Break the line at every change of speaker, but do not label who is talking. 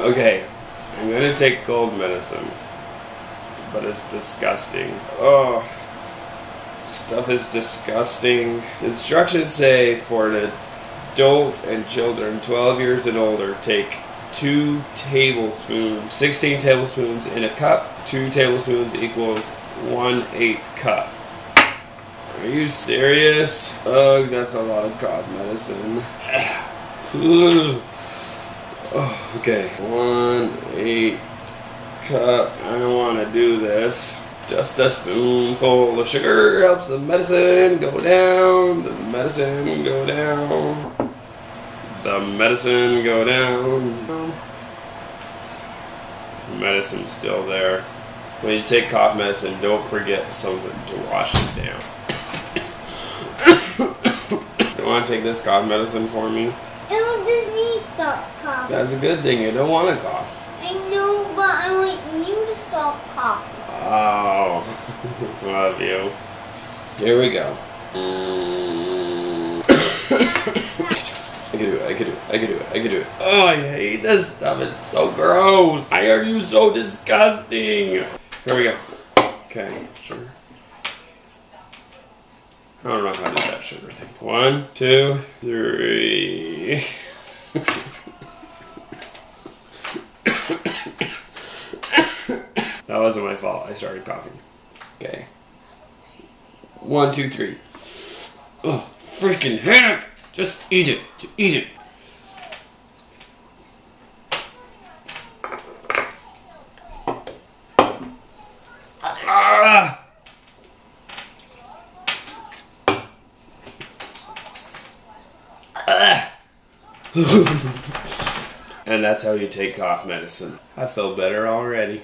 Okay, I'm gonna take cold medicine, but it's disgusting. Oh, stuff is disgusting. The instructions say for an adult and children 12 years and older, take 2 tablespoons, 16 tablespoons in a cup. 2 tablespoons equals 1/8 cup. Are you serious? Ugh, that's a lot of cough medicine. Oh, okay, 1/8 cup. I don't want to do this. Just a spoonful of sugar helps the medicine go down. The medicine go down. The medicine go down. The medicine's still there. When you take cough medicine, don't forget something to wash it down. You want to take this cough medicine for me?
It'll just me stop coughing.
That's a good thing. You don't want to cough.
I know, but I want you to stop coughing.
Oh, love you. Here we go. I can do it, I can do it, I can do it, I can do it. Oh, I hate this stuff. It's so gross. Why are you so disgusting? Here we go. Okay, sugar. I don't know how to do that sugar thing. 1, 2, 3. That wasn't my fault. I started coughing. Okay. 1, 2, 3. Oh, freaking heck! Just eat it. Just eat it. Ah! And that's how you take cough medicine. I feel better already.